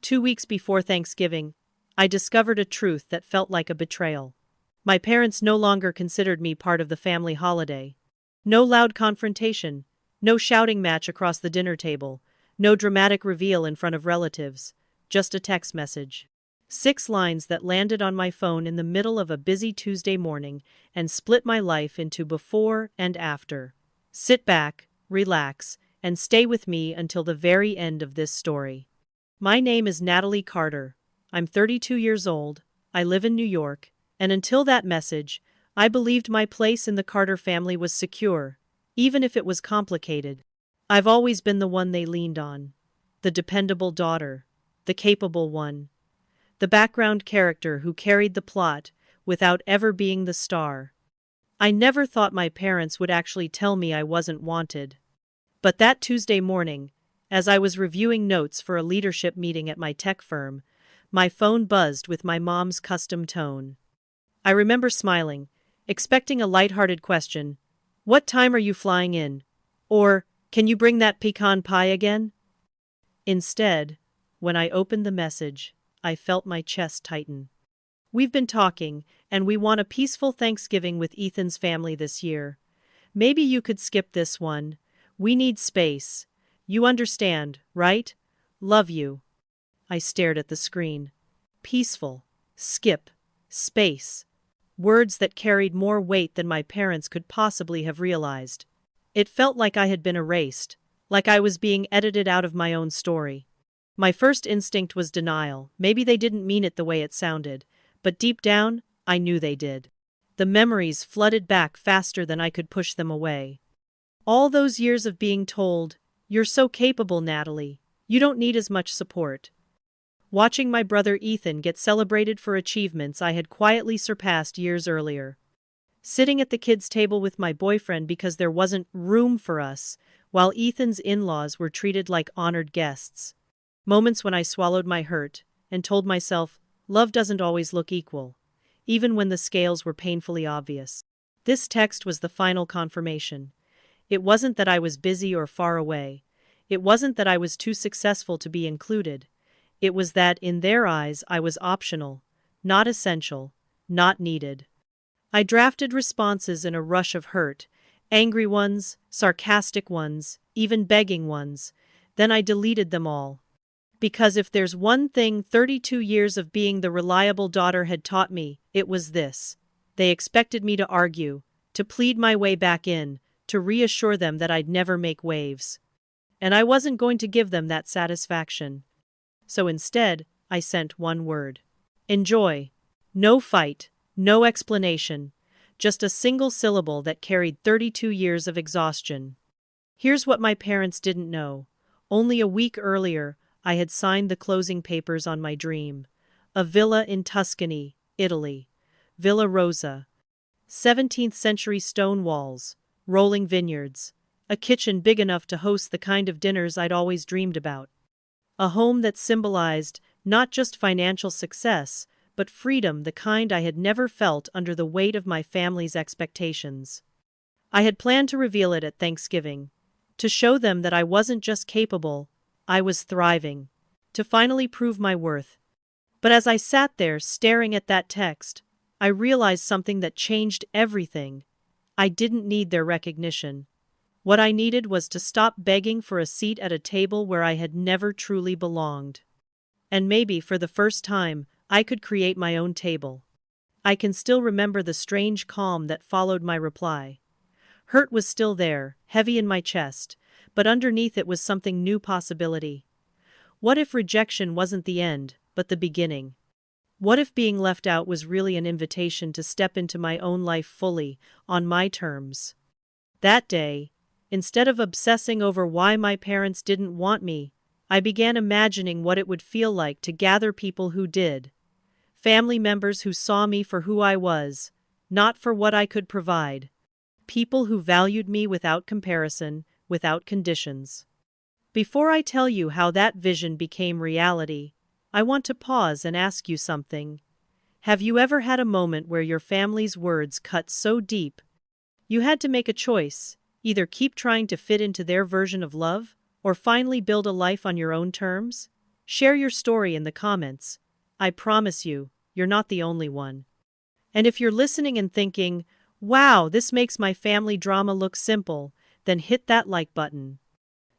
2 weeks before Thanksgiving, I discovered a truth that felt like a betrayal. My parents no longer considered me part of the family holiday. No loud confrontation, no shouting match across the dinner table, no dramatic reveal in front of relatives, just a text message. 6 lines that landed on my phone in the middle of a busy Tuesday morning and split my life into before and after. Sit back, relax, and stay with me until the very end of this story. My name is Natalie Carter. I'm 32 years old, I live in New York, and until that message, I believed my place in the Carter family was secure, even if it was complicated. I've always been the one they leaned on. The dependable daughter. The capable one. The background character who carried the plot without ever being the star. I never thought my parents would actually tell me I wasn't wanted. But that Tuesday morning, as I was reviewing notes for a leadership meeting at my tech firm, my phone buzzed with my mom's custom tone. I remember smiling, expecting a lighthearted question. "What time are you flying in?" Or, "Can you bring that pecan pie again?" Instead, when I opened the message, I felt my chest tighten. "We've been talking, and we want a peaceful Thanksgiving with Ethan's family this year. Maybe you could skip this one. We need space. You understand, right? Love you." I stared at the screen. Peaceful. Skip. Space. Words that carried more weight than my parents could possibly have realized. It felt like I had been erased, like I was being edited out of my own story. My first instinct was denial. Maybe they didn't mean it the way it sounded, but deep down, I knew they did. The memories flooded back faster than I could push them away. All those years of being told, "You're so capable, Natalie. You don't need as much support." Watching my brother Ethan get celebrated for achievements I had quietly surpassed years earlier. Sitting at the kids' table with my boyfriend because there wasn't room for us, while Ethan's in-laws were treated like honored guests. Moments when I swallowed my hurt and told myself, love doesn't always look equal, even when the scales were painfully obvious. This text was the final confirmation. It wasn't that I was busy or far away. It wasn't that I was too successful to be included. It was that, in their eyes, I was optional, not essential, not needed. I drafted responses in a rush of hurt, angry ones, sarcastic ones, even begging ones. Then I deleted them all. Because if there's one thing 32 years of being the reliable daughter had taught me, it was this. They expected me to argue, to plead my way back in, to reassure them that I'd never make waves. And I wasn't going to give them that satisfaction. So instead, I sent one word. Enjoy. No fight, no explanation, just a single syllable that carried 32 years of exhaustion. Here's what my parents didn't know. Only a week earlier, I had signed the closing papers on my dream. A villa in Tuscany, Italy. Villa Rosa. 17th century stone walls, rolling vineyards, a kitchen big enough to host the kind of dinners I'd always dreamed about. A home that symbolized not just financial success, but freedom, the kind I had never felt under the weight of my family's expectations. I had planned to reveal it at Thanksgiving, to show them that I wasn't just capable, I was thriving, to finally prove my worth. But as I sat there staring at that text, I realized something that changed everything. I didn't need their recognition. What I needed was to stop begging for a seat at a table where I had never truly belonged. And maybe, for the first time, I could create my own table. I can still remember the strange calm that followed my reply. Hurt was still there, heavy in my chest, but underneath it was something new: possibility. What if rejection wasn't the end, but the beginning? What if being left out was really an invitation to step into my own life fully, on my terms? That day, instead of obsessing over why my parents didn't want me, I began imagining what it would feel like to gather people who did. Family members who saw me for who I was, not for what I could provide. People who valued me without comparison, without conditions. Before I tell you how that vision became reality, I want to pause and ask you something. Have you ever had a moment where your family's words cut so deep you had to make a choice, either keep trying to fit into their version of love, or finally build a life on your own terms? Share your story in the comments. I promise you, you're not the only one. And if you're listening and thinking, wow, this makes my family drama look simple, then hit that like button.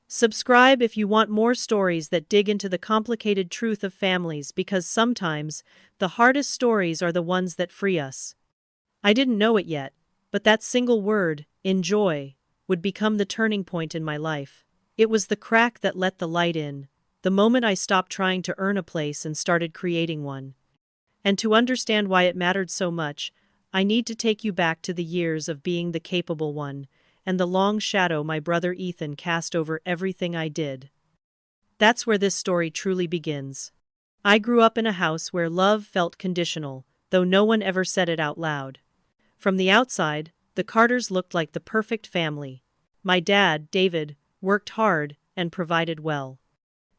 Subscribe if you want more stories that dig into the complicated truth of families, because sometimes the hardest stories are the ones that free us. I didn't know it yet, but that single word, enjoy, would become the turning point in my life. It was the crack that let the light in, the moment I stopped trying to earn a place and started creating one. And to understand why it mattered so much, I need to take you back to the years of being the capable one, and the long shadow my brother Ethan cast over everything I did. That's where this story truly begins. I grew up in a house where love felt conditional, though no one ever said it out loud. From the outside, the Carters looked like the perfect family. My dad, David, worked hard and provided well.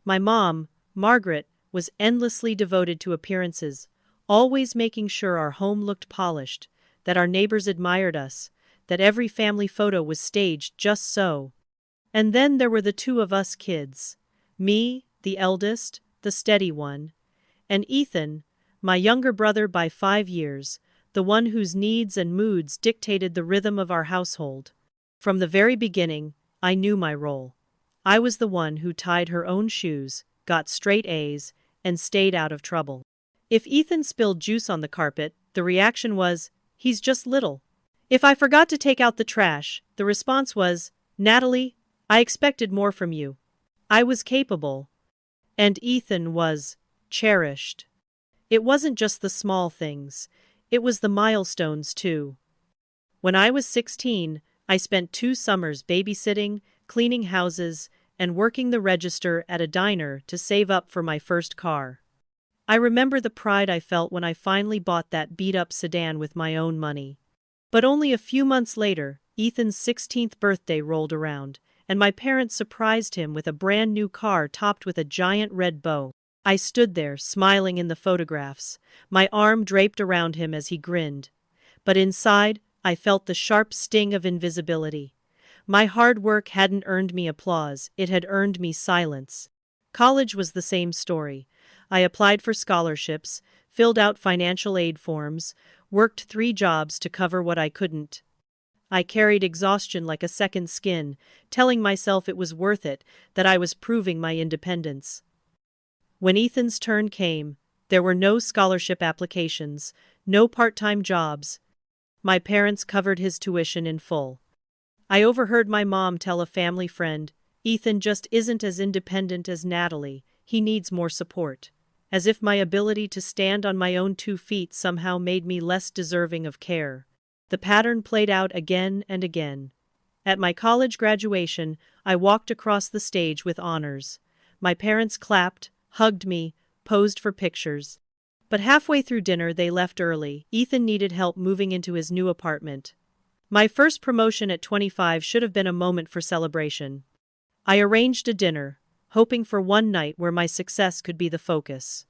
My mom, Margaret, was endlessly devoted to appearances, always making sure our home looked polished, that our neighbors admired us, that every family photo was staged just so. And then there were the two of us kids. Me, the eldest, the steady one, and Ethan, my younger brother by 5 years, the one whose needs and moods dictated the rhythm of our household. From the very beginning, I knew my role. I was the one who tied her own shoes, got straight A's, and stayed out of trouble. If Ethan spilled juice on the carpet, the reaction was, he's just little. If I forgot to take out the trash, the response was, Natalie, I expected more from you. I was capable. And Ethan was cherished. It wasn't just the small things. It was the milestones too. When I was 16, I spent 2 summers babysitting, cleaning houses, and working the register at a diner to save up for my first car. I remember the pride I felt when I finally bought that beat-up sedan with my own money. But only a few months later, Ethan's 16th birthday rolled around, and my parents surprised him with a brand new car topped with a giant red bow. I stood there, smiling in the photographs, my arm draped around him as he grinned. But inside, I felt the sharp sting of invisibility. My hard work hadn't earned me applause, it had earned me silence. College was the same story. I applied for scholarships, filled out financial aid forms, worked 3 jobs to cover what I couldn't. I carried exhaustion like a second skin, telling myself it was worth it, that I was proving my independence. When Ethan's turn came, there were no scholarship applications, no part-time jobs. My parents covered his tuition in full. I overheard my mom tell a family friend, Ethan just isn't as independent as Natalie, he needs more support. As if my ability to stand on my own 2 feet somehow made me less deserving of care. The pattern played out again and again. At my college graduation, I walked across the stage with honors. My parents clapped, hugged me, posed for pictures. But halfway through dinner they left early. Ethan needed help moving into his new apartment. My first promotion at 25 should have been a moment for celebration. I arranged a dinner, hoping for one night where my success could be the focus.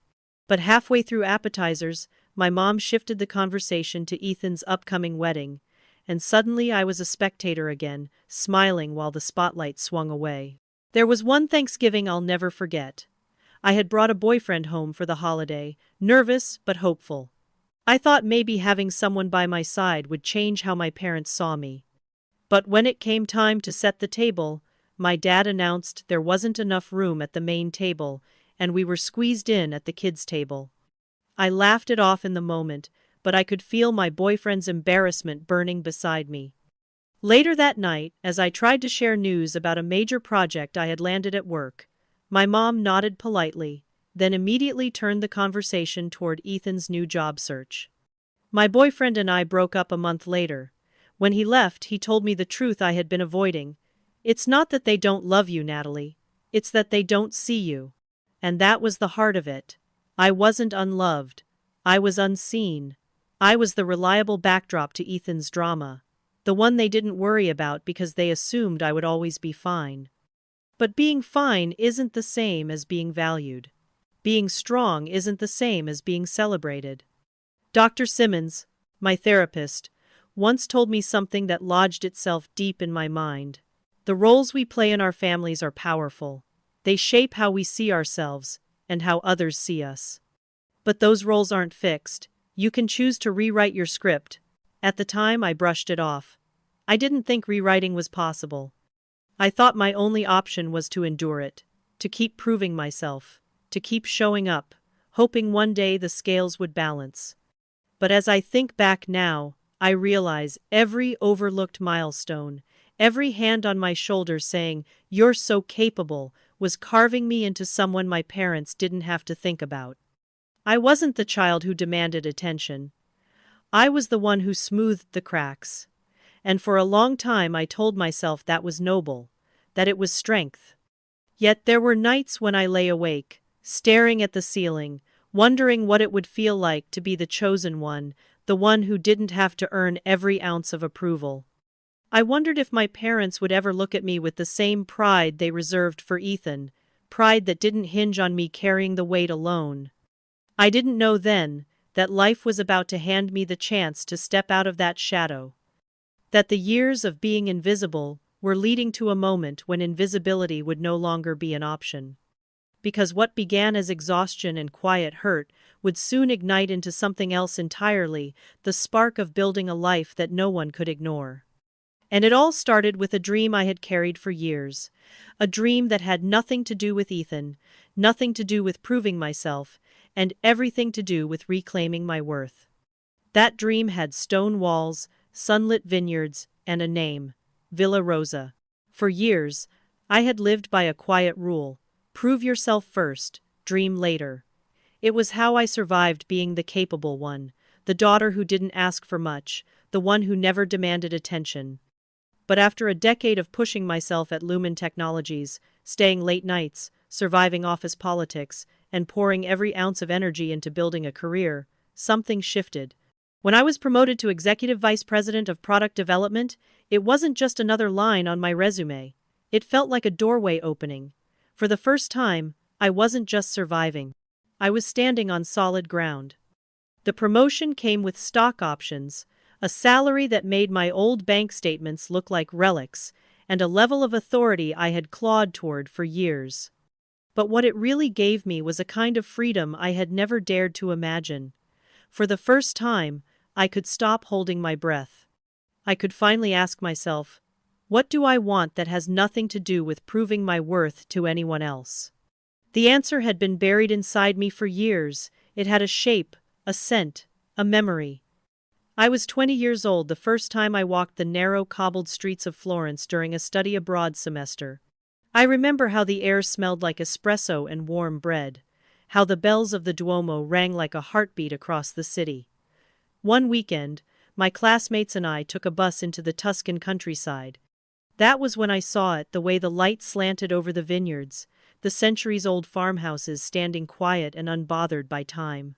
But halfway through appetizers, my mom shifted the conversation to Ethan's upcoming wedding, and suddenly I was a spectator again, smiling while the spotlight swung away. There was one Thanksgiving I'll never forget. I had brought a boyfriend home for the holiday, nervous but hopeful. I thought maybe having someone by my side would change how my parents saw me. But when it came time to set the table, my dad announced there wasn't enough room at the main table, and we were squeezed in at the kids' table. I laughed it off in the moment, but I could feel my boyfriend's embarrassment burning beside me. Later that night, as I tried to share news about a major project I had landed at work, my mom nodded politely, then immediately turned the conversation toward Ethan's new job search. My boyfriend and I broke up a month later. When he left, he told me the truth I had been avoiding. It's not that they don't love you, Natalie. It's that they don't see you. And that was the heart of it. I wasn't unloved. I was unseen. I was the reliable backdrop to Ethan's drama. The one they didn't worry about because they assumed I would always be fine. But being fine isn't the same as being valued. Being strong isn't the same as being celebrated. Dr. Simmons, my therapist, once told me something that lodged itself deep in my mind. The roles we play in our families are powerful. They shape how we see ourselves, and how others see us. But those roles aren't fixed. You can choose to rewrite your script. At the time, I brushed it off. I didn't think rewriting was possible. I thought my only option was to endure it, to keep proving myself, to keep showing up, hoping one day the scales would balance. But as I think back now, I realize every overlooked milestone, every hand on my shoulder saying, "You're so capable," was carving me into someone my parents didn't have to think about. I wasn't the child who demanded attention. I was the one who smoothed the cracks. And for a long time I told myself that was noble, that it was strength. Yet there were nights when I lay awake, staring at the ceiling, wondering what it would feel like to be the chosen one, the one who didn't have to earn every ounce of approval. I wondered if my parents would ever look at me with the same pride they reserved for Ethan, pride that didn't hinge on me carrying the weight alone. I didn't know then that life was about to hand me the chance to step out of that shadow. That the years of being invisible were leading to a moment when invisibility would no longer be an option. Because what began as exhaustion and quiet hurt would soon ignite into something else entirely, the spark of building a life that no one could ignore. And it all started with a dream I had carried for years. A dream that had nothing to do with Ethan, nothing to do with proving myself, and everything to do with reclaiming my worth. That dream had stone walls, sunlit vineyards, and a name: Villa Rosa. For years, I had lived by a quiet rule: prove yourself first, dream later. It was how I survived being the capable one, the daughter who didn't ask for much, the one who never demanded attention. But after a decade of pushing myself at Lumen Technologies, staying late nights, surviving office politics, and pouring every ounce of energy into building a career, something shifted. When I was promoted to Executive Vice President of Product Development, it wasn't just another line on my resume. It felt like a doorway opening. For the first time, I wasn't just surviving. I was standing on solid ground. The promotion came with stock options, a salary that made my old bank statements look like relics, and a level of authority I had clawed toward for years. But what it really gave me was a kind of freedom I had never dared to imagine. For the first time, I could stop holding my breath. I could finally ask myself, what do I want that has nothing to do with proving my worth to anyone else? The answer had been buried inside me for years. It had a shape, a scent, a memory. I was 20 years old the first time I walked the narrow cobbled streets of Florence during a study abroad semester. I remember how the air smelled like espresso and warm bread, how the bells of the Duomo rang like a heartbeat across the city. One weekend, my classmates and I took a bus into the Tuscan countryside. That was when I saw it, the way the light slanted over the vineyards, the centuries-old farmhouses standing quiet and unbothered by time.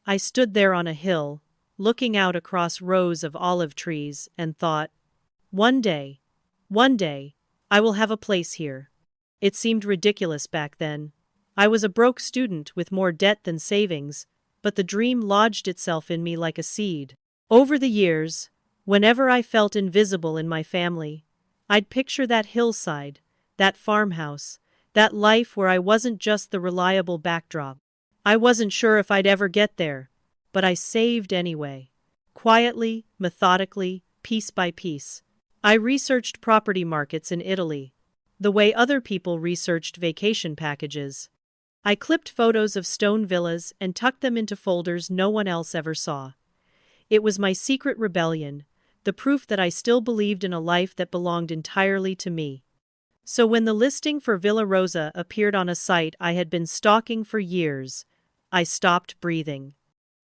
I stood there on a hill, looking out across rows of olive trees, and thought, one day, I will have a place here. It seemed ridiculous back then. I was a broke student with more debt than savings, but the dream lodged itself in me like a seed. Over the years, whenever I felt invisible in my family, I'd picture that hillside, that farmhouse, that life where I wasn't just the reliable backdrop. I wasn't sure if I'd ever get there, but I saved anyway. Quietly, methodically, piece by piece. I researched property markets in Italy, the way other people researched vacation packages. I clipped photos of stone villas and tucked them into folders no one else ever saw. It was my secret rebellion, the proof that I still believed in a life that belonged entirely to me. So when the listing for Villa Rosa appeared on a site I had been stalking for years, I stopped breathing.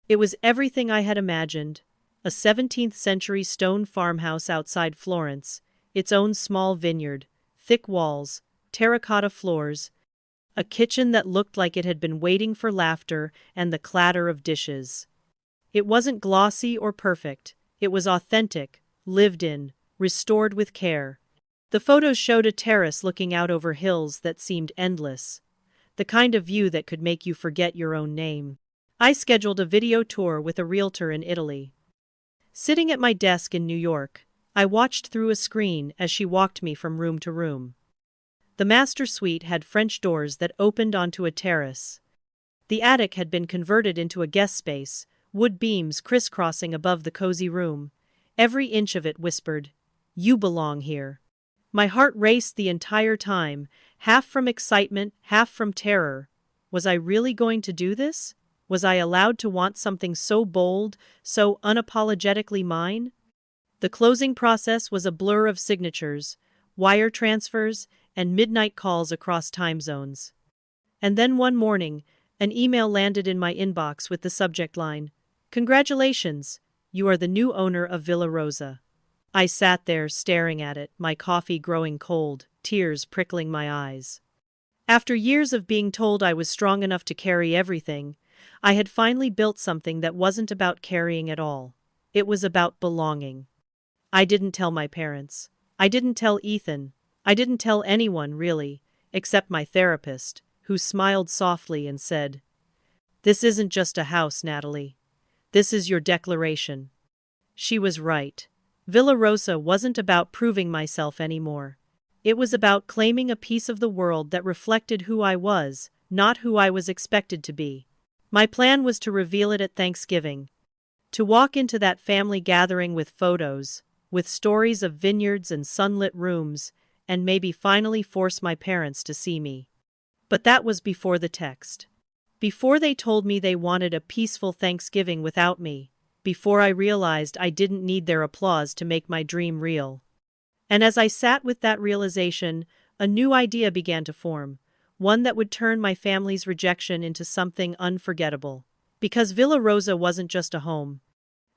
It was everything I had imagined: a 17th-century stone farmhouse outside Florence, its own small vineyard, thick walls, terracotta floors, a kitchen that looked like it had been waiting for laughter and the clatter of dishes. It wasn't glossy or perfect. It was authentic, lived in, restored with care. The photos showed a terrace looking out over hills that seemed endless, the kind of view that could make you forget your own name. I scheduled a video tour with a realtor in Italy. Sitting at my desk in New York, I watched through a screen as she walked me from room to room. The master suite had French doors that opened onto a terrace, The attic had been converted into a guest space, wood beams crisscrossing above the cozy room. Every inch of it whispered, "You belong here." My heart raced the entire time, half from excitement, half from terror. Was I really going to do this? Was I allowed to want something so bold, so unapologetically mine? The closing process was a blur of signatures, wire transfers, and midnight calls across time zones. And then one morning, an email landed in my inbox with the subject line, "Congratulations, you are the new owner of Villa Rosa." I sat there staring at it, my coffee growing cold, tears prickling my eyes. After years of being told I was strong enough to carry everything, I had finally built something that wasn't about carrying at all. It was about belonging. I didn't tell my parents. I didn't tell Ethan. I didn't tell anyone, really, except my therapist, who smiled softly and said, "This isn't just a house, Natalie. This is your declaration." She was right. Villa Rosa wasn't about proving myself anymore. It was about claiming a piece of the world that reflected who I was, not who I was expected to be. My plan was to reveal it at Thanksgiving. To walk into that family gathering with photos, with stories of vineyards and sunlit rooms, and maybe finally force my parents to see me. But that was before the text. Before they told me they wanted a peaceful Thanksgiving without me. Before I realized I didn't need their applause to make my dream real. And as I sat with that realization, a new idea began to form, one that would turn my family's rejection into something unforgettable. Because Villa Rosa wasn't just a home.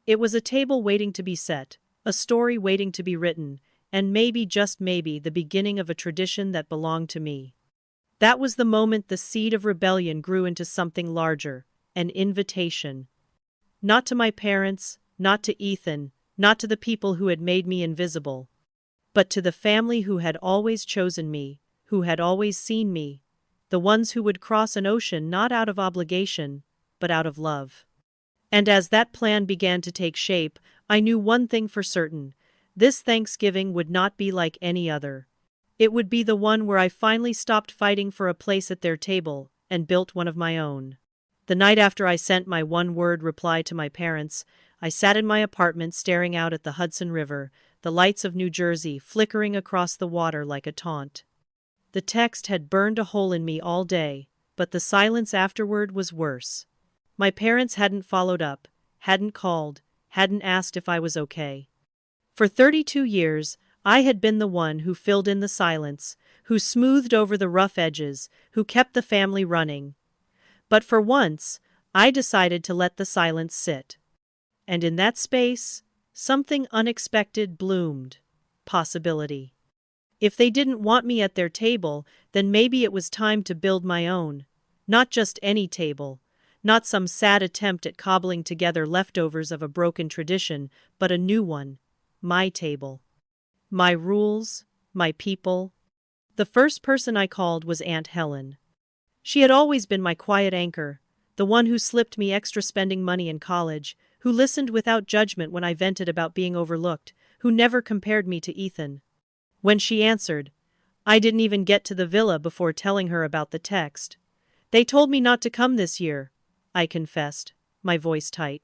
It was a table waiting to be set, a story waiting to be written, and maybe, just maybe, the beginning of a tradition that belonged to me. That was the moment the seed of rebellion grew into something larger, an invitation. Not to my parents, not to Ethan, not to the people who had made me invisible, but to the family who had always chosen me, who had always seen me, the ones who would cross an ocean not out of obligation, but out of love. And as that plan began to take shape, I knew one thing for certain: this Thanksgiving would not be like any other. It would be the one where I finally stopped fighting for a place at their table and built one of my own. The night after I sent my one-word reply to my parents, I sat in my apartment staring out at the Hudson River, the lights of New Jersey flickering across the water like a taunt. The text had burned a hole in me all day, but the silence afterward was worse. My parents hadn't followed up, hadn't called, hadn't asked if I was okay. For 32 years, I had been the one who filled in the silence, who smoothed over the rough edges, who kept the family running. But for once, I decided to let the silence sit. And in that space, something unexpected bloomed. Possibility. If they didn't want me at their table, then maybe it was time to build my own. Not just any table. Not some sad attempt at cobbling together leftovers of a broken tradition, but a new one. My table. My rules. My people. The first person I called was Aunt Helen. She had always been my quiet anchor, the one who slipped me extra spending money in college, who listened without judgment when I vented about being overlooked, who never compared me to Ethan. When she answered, I didn't even get to the villa before telling her about the text. "They told me not to come this year," I confessed, my voice tight.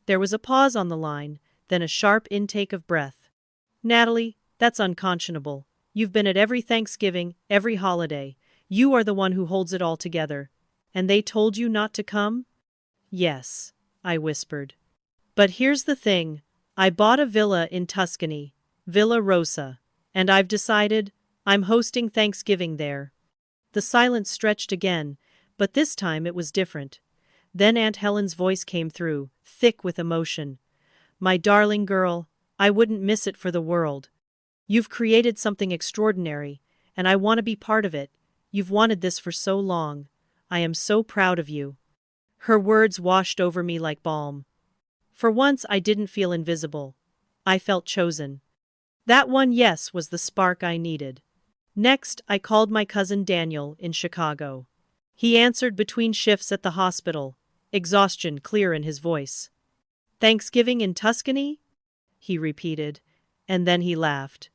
There was a pause on the line, then a sharp intake of breath. "Natalie, that's unconscionable. You've been at every Thanksgiving, every holiday. You are the one who holds it all together. And they told you not to come?" "Yes," I whispered. "But here's the thing. I bought a villa in Tuscany, Villa Rosa, and I've decided I'm hosting Thanksgiving there." The silence stretched again, but this time it was different. Then Aunt Helen's voice came through, thick with emotion. "My darling girl, I wouldn't miss it for the world. You've created something extraordinary, and I want to be part of it. You've wanted this for so long. I am so proud of you." Her words washed over me like balm. For once I didn't feel invisible. I felt chosen. That one yes was the spark I needed. Next, I called my cousin Daniel in Chicago. He answered between shifts at the hospital, exhaustion clear in his voice. "Thanksgiving in Tuscany?" he repeated, and then he laughed.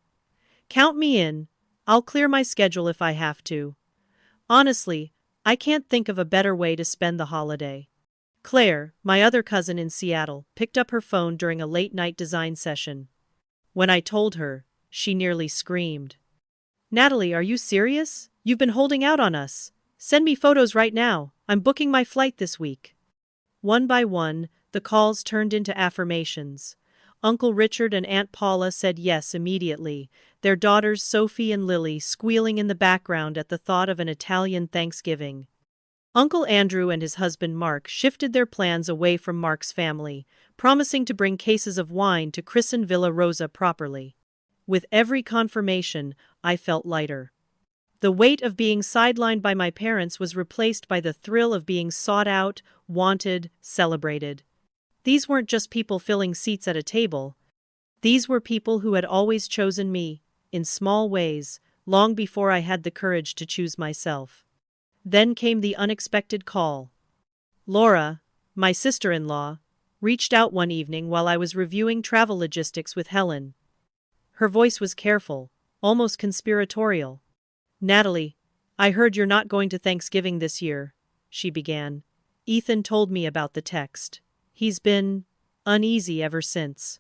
"Count me in. I'll clear my schedule if I have to." Honestly, I can't think of a better way to spend the holiday. Claire, my other cousin in Seattle, picked up her phone during a late-night design session. When I told her, she nearly screamed. Natalie, are you serious? You've been holding out on us. Send me photos right now. I'm booking my flight this week. One by one, the calls turned into affirmations. Uncle Richard and Aunt Paula said yes immediately, their daughters Sophie and Lily squealing in the background at the thought of an Italian Thanksgiving. Uncle Andrew and his husband Mark shifted their plans away from Mark's family, promising to bring cases of wine to christen Villa Rosa properly. With every confirmation, I felt lighter. The weight of being sidelined by my parents was replaced by the thrill of being sought out, wanted, celebrated. These weren't just people filling seats at a table. These were people who had always chosen me, in small ways, long before I had the courage to choose myself. Then came the unexpected call. Laura, my sister-in-law, reached out one evening while I was reviewing travel logistics with Helen. Her voice was careful, almost conspiratorial. Natalie, I heard you're not going to Thanksgiving this year, she began. Ethan told me about the text. He's been uneasy ever since.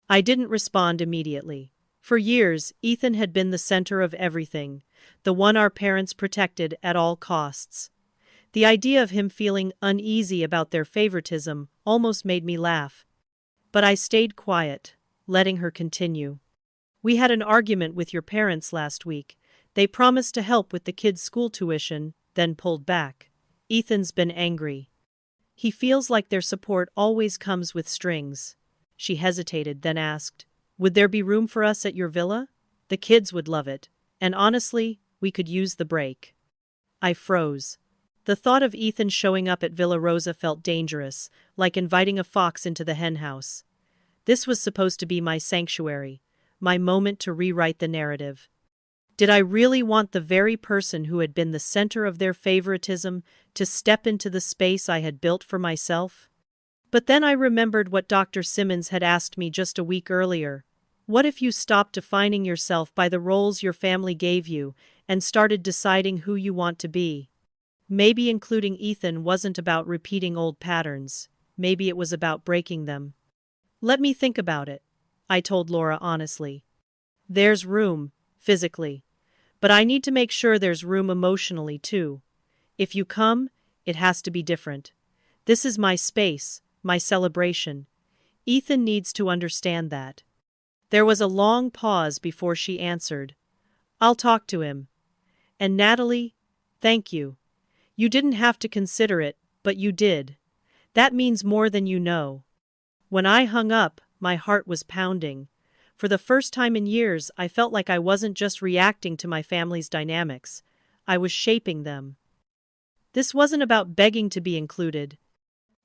I didn't respond immediately. For years, Ethan had been the center of everything, the one our parents protected at all costs. The idea of him feeling uneasy about their favoritism almost made me laugh. But I stayed quiet, letting her continue. We had an argument with your parents last week. They promised to help with the kids' school tuition, then pulled back. Ethan's been angry. He feels like their support always comes with strings. She hesitated, then asked, would there be room for us at your villa? The kids would love it, and honestly, we could use the break. I froze. The thought of Ethan showing up at Villa Rosa felt dangerous, like inviting a fox into the henhouse. This was supposed to be my sanctuary, my moment to rewrite the narrative. Did I really want the very person who had been the center of their favoritism to step into the space I had built for myself? But then I remembered what Dr. Simmons had asked me just a week earlier. What if you stopped defining yourself by the roles your family gave you and started deciding who you want to be? Maybe including Ethan wasn't about repeating old patterns. Maybe it was about breaking them. Let me think about it, I told Laura honestly. There's room, physically. But I need to make sure there's room emotionally too. If you come, it has to be different. This is my space, my celebration. Ethan needs to understand that. There was a long pause before she answered. I'll talk to him. And Natalie, thank you. You didn't have to consider it, but you did. That means more than you know. When I hung up, my heart was pounding. For the first time in years, I felt like I wasn't just reacting to my family's dynamics. I was shaping them. This wasn't about begging to be included.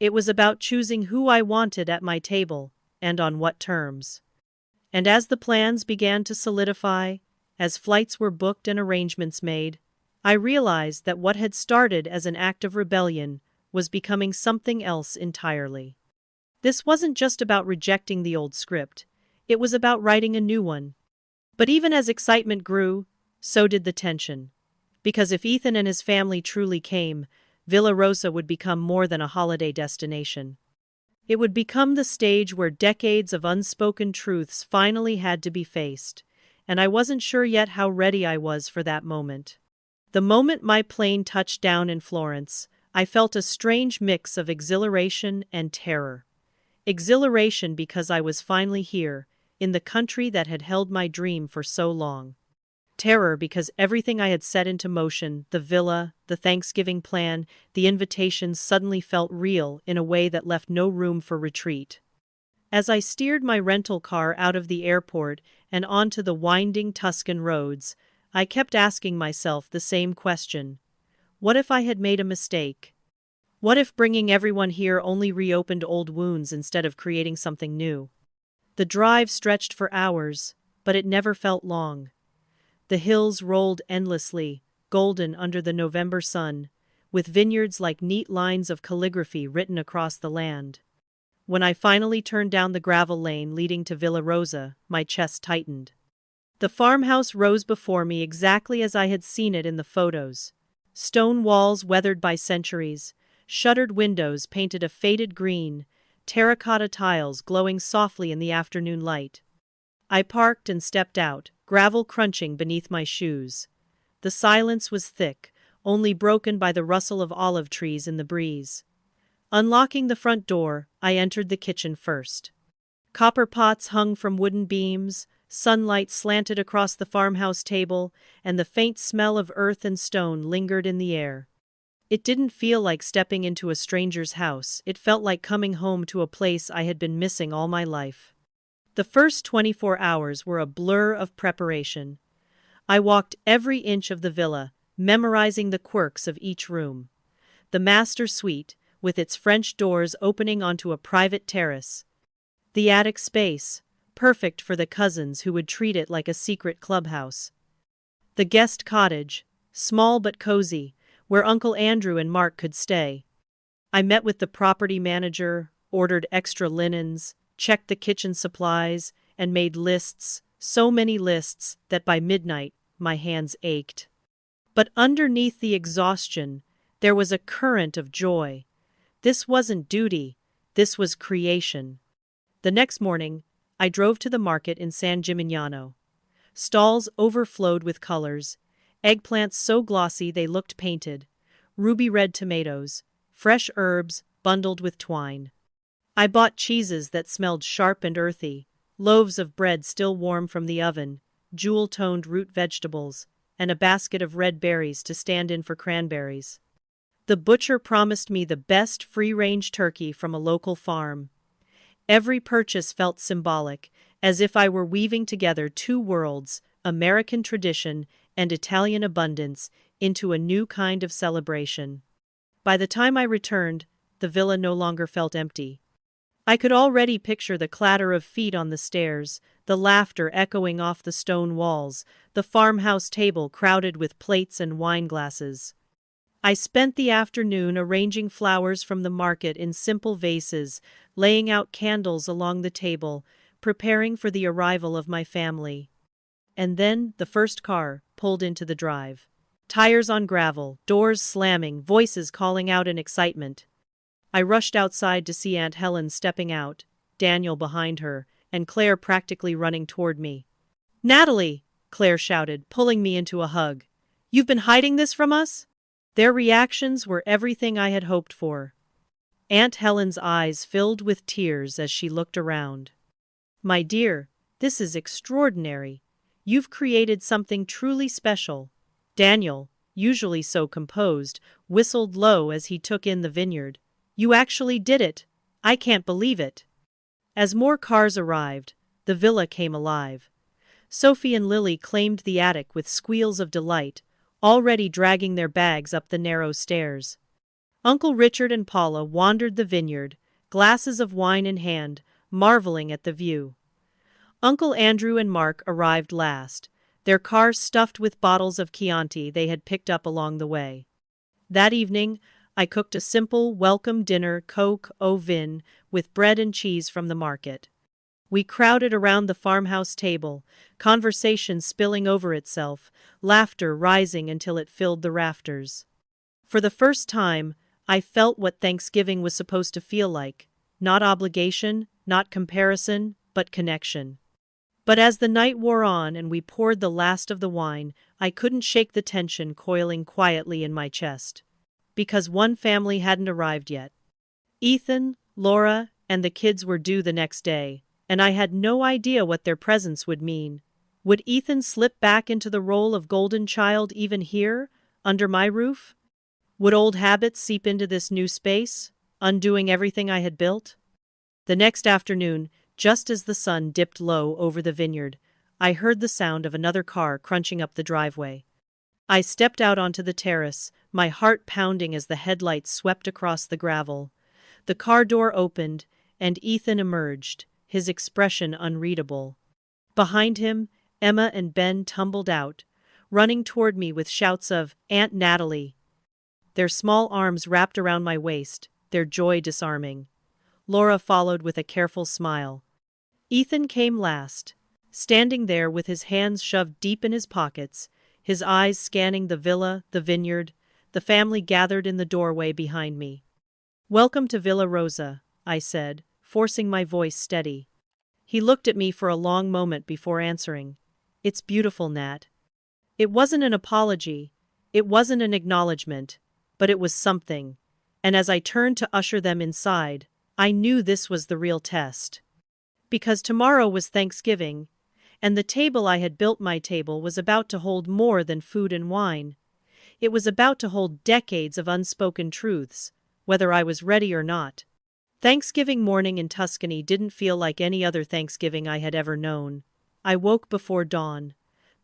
It was about choosing who I wanted at my table, and on what terms. And as the plans began to solidify, as flights were booked and arrangements made, I realized that what had started as an act of rebellion was becoming something else entirely. This wasn't just about rejecting the old script. It was about writing a new one. But even as excitement grew, so did the tension. Because if Ethan and his family truly came, Villa Rosa would become more than a holiday destination. It would become the stage where decades of unspoken truths finally had to be faced, and I wasn't sure yet how ready I was for that moment. The moment my plane touched down in Florence, I felt a strange mix of exhilaration and terror. Exhilaration because I was finally here, in the country that had held my dream for so long. Terror because everything I had set into motion, the villa, the Thanksgiving plan, the invitations suddenly felt real in a way that left no room for retreat. As I steered my rental car out of the airport and onto the winding Tuscan roads, I kept asking myself the same question. What if I had made a mistake? What if bringing everyone here only reopened old wounds instead of creating something new? The drive stretched for hours, but it never felt long. The hills rolled endlessly, golden under the November sun, with vineyards like neat lines of calligraphy written across the land. When I finally turned down the gravel lane leading to Villa Rosa, my chest tightened. The farmhouse rose before me exactly as I had seen it in the photos. Stone walls weathered by centuries, shuttered windows painted a faded green, terracotta tiles glowing softly in the afternoon light. I parked and stepped out, gravel crunching beneath my shoes. The silence was thick, only broken by the rustle of olive trees in the breeze. Unlocking the front door, I entered the kitchen first. Copper pots hung from wooden beams, sunlight slanted across the farmhouse table, and the faint smell of earth and stone lingered in the air. It didn't feel like stepping into a stranger's house, it felt like coming home to a place I had been missing all my life. The first 24 hours were a blur of preparation. I walked every inch of the villa, memorizing the quirks of each room. The master suite, with its French doors opening onto a private terrace. The attic space, perfect for the cousins who would treat it like a secret clubhouse. The guest cottage, small but cozy, where Uncle Andrew and Mark could stay. I met with the property manager, ordered extra linens, checked the kitchen supplies, and made lists, so many lists that by midnight my hands ached. But underneath the exhaustion, there was a current of joy. This wasn't duty, this was creation. The next morning, I drove to the market in San Gimignano. Stalls overflowed with colors, eggplants so glossy they looked painted, ruby red tomatoes, fresh herbs bundled with twine. I bought cheeses that smelled sharp and earthy, loaves of bread still warm from the oven, jewel-toned root vegetables, and a basket of red berries to stand in for cranberries. The butcher promised me the best free-range turkey from a local farm. Every purchase felt symbolic, as if I were weaving together two worlds, American tradition and Italian abundance, into a new kind of celebration. By the time I returned, the villa no longer felt empty. I could already picture the clatter of feet on the stairs, the laughter echoing off the stone walls, the farmhouse table crowded with plates and wine glasses. I spent the afternoon arranging flowers from the market in simple vases, laying out candles along the table, preparing for the arrival of my family. And then the first car pulled into the drive. Tires on gravel, doors slamming, voices calling out in excitement. I rushed outside to see Aunt Helen stepping out, Daniel behind her, and Claire practically running toward me. "Natalie!" Claire shouted, pulling me into a hug. "You've been hiding this from us?" Their reactions were everything I had hoped for. Aunt Helen's eyes filled with tears as she looked around. "My dear, this is extraordinary. You've created something truly special." Daniel, usually so composed, whistled low as he took in the vineyard. "You actually did it. I can't believe it." As more cars arrived, the villa came alive. Sophie and Lily claimed the attic with squeals of delight, already dragging their bags up the narrow stairs. Uncle Richard and Paula wandered the vineyard, glasses of wine in hand, marveling at the view. Uncle Andrew and Mark arrived last, their car stuffed with bottles of Chianti they had picked up along the way. That evening, I cooked a simple, welcome dinner, coq au vin, with bread and cheese from the market. We crowded around the farmhouse table, conversation spilling over itself, laughter rising until it filled the rafters. For the first time, I felt what Thanksgiving was supposed to feel like. Not obligation, not comparison, but connection. But as the night wore on and we poured the last of the wine, I couldn't shake the tension coiling quietly in my chest. Because one family hadn't arrived yet. Ethan, Laura, and the kids were due the next day, and I had no idea what their presence would mean. Would Ethan slip back into the role of golden child even here, under my roof? Would old habits seep into this new space, undoing everything I had built? The next afternoon, just as the sun dipped low over the vineyard, I heard the sound of another car crunching up the driveway. I stepped out onto the terrace, my heart pounding as the headlights swept across the gravel. The car door opened, and Ethan emerged, his expression unreadable. Behind him, Emma and Ben tumbled out, running toward me with shouts of, "Aunt Natalie!" Their small arms wrapped around my waist, their joy disarming. Laura followed with a careful smile. Ethan came last, standing there with his hands shoved deep in his pockets, his eyes scanning the villa, the vineyard, the family gathered in the doorway behind me. "Welcome to Villa Rosa," I said, forcing my voice steady. He looked at me for a long moment before answering. "It's beautiful, Nat." It wasn't an apology, it wasn't an acknowledgement, but it was something. And as I turned to usher them inside, I knew this was the real test. Because tomorrow was Thanksgiving, and the table I had built, my table, was about to hold more than food and wine. It was about to hold decades of unspoken truths, whether I was ready or not. Thanksgiving morning in Tuscany didn't feel like any other Thanksgiving I had ever known. I woke before dawn,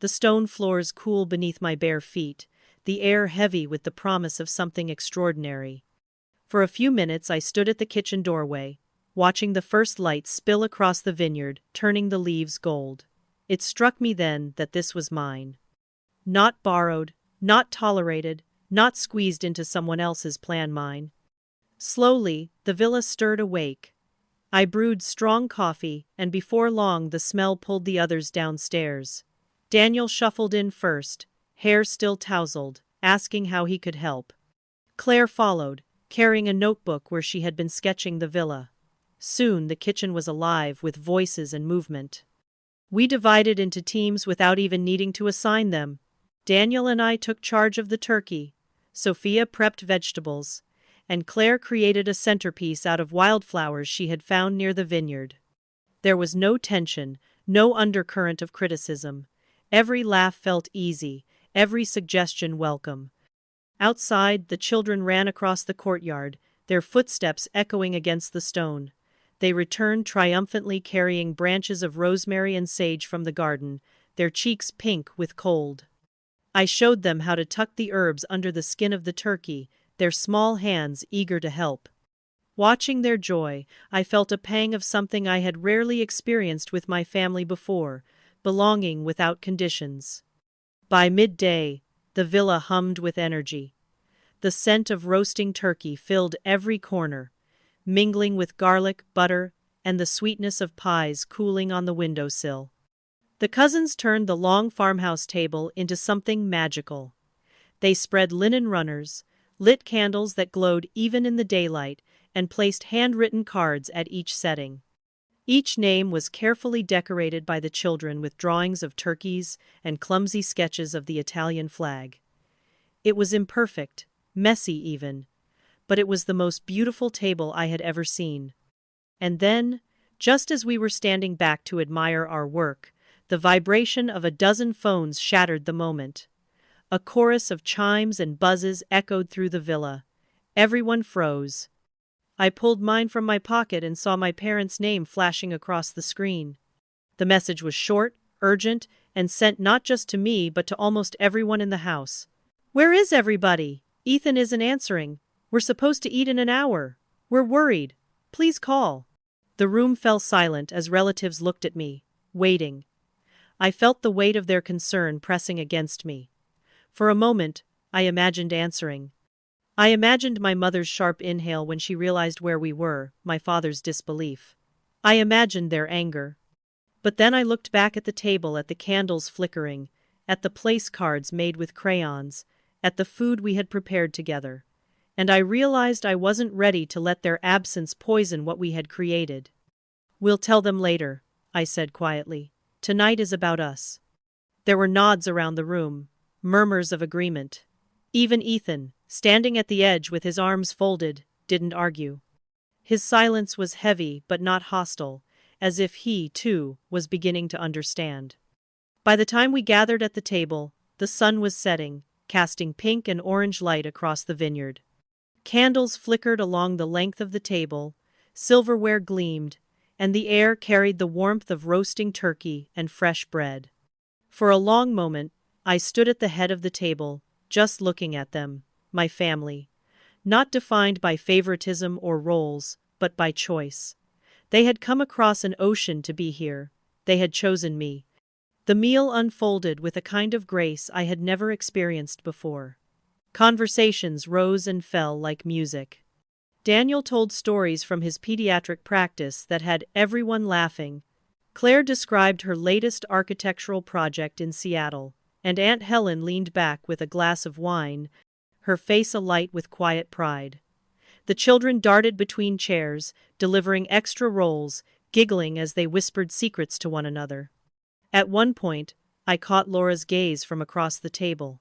the stone floors cool beneath my bare feet, the air heavy with the promise of something extraordinary. For a few minutes I stood at the kitchen doorway, watching the first light spill across the vineyard, turning the leaves gold. It struck me then that this was mine. Not borrowed, not tolerated, not squeezed into someone else's plan, mine. Slowly, the villa stirred awake. I brewed strong coffee, and before long the smell pulled the others downstairs. Daniel shuffled in first, hair still tousled, asking how he could help. Claire followed, carrying a notebook where she had been sketching the villa. Soon the kitchen was alive with voices and movement. We divided into teams without even needing to assign them. Daniel and I took charge of the turkey, Sophia prepped vegetables, and Claire created a centerpiece out of wildflowers she had found near the vineyard. There was no tension, no undercurrent of criticism. Every laugh felt easy, every suggestion welcome. Outside, the children ran across the courtyard, their footsteps echoing against the stone. They returned triumphantly carrying branches of rosemary and sage from the garden, their cheeks pink with cold. I showed them how to tuck the herbs under the skin of the turkey, their small hands eager to help. Watching their joy, I felt a pang of something I had rarely experienced with my family before, belonging without conditions. By midday, the villa hummed with energy. The scent of roasting turkey filled every corner, mingling with garlic, butter, and the sweetness of pies cooling on the windowsill. The cousins turned the long farmhouse table into something magical. They spread linen runners, lit candles that glowed even in the daylight, and placed handwritten cards at each setting. Each name was carefully decorated by the children with drawings of turkeys and clumsy sketches of the Italian flag. It was imperfect, messy even, but it was the most beautiful table I had ever seen. And then, just as we were standing back to admire our work, the vibration of a dozen phones shattered the moment. A chorus of chimes and buzzes echoed through the villa. Everyone froze. I pulled mine from my pocket and saw my parents' name flashing across the screen. The message was short, urgent, and sent not just to me but to almost everyone in the house. "Where is everybody? Ethan isn't answering. We're supposed to eat in an hour. We're worried. Please call." The room fell silent as relatives looked at me, waiting. I felt the weight of their concern pressing against me. For a moment, I imagined answering. I imagined my mother's sharp inhale when she realized where we were, my father's disbelief. I imagined their anger. But then I looked back at the table, at the candles flickering, at the place cards made with crayons, at the food we had prepared together. And I realized I wasn't ready to let their absence poison what we had created. "We'll tell them later," I said quietly. "Tonight is about us." There were nods around the room, murmurs of agreement. Even Ethan, standing at the edge with his arms folded, didn't argue. His silence was heavy but not hostile, as if he, too, was beginning to understand. By the time we gathered at the table, the sun was setting, casting pink and orange light across the vineyard. Candles flickered along the length of the table, silverware gleamed, and the air carried the warmth of roasting turkey and fresh bread. For a long moment, I stood at the head of the table, just looking at them, my family. Not defined by favoritism or roles, but by choice. They had come across an ocean to be here. They had chosen me. The meal unfolded with a kind of grace I had never experienced before. Conversations rose and fell like music. Daniel told stories from his pediatric practice that had everyone laughing. Claire described her latest architectural project in Seattle, and Aunt Helen leaned back with a glass of wine, her face alight with quiet pride. The children darted between chairs, delivering extra rolls, giggling as they whispered secrets to one another. At one point, I caught Laura's gaze from across the table.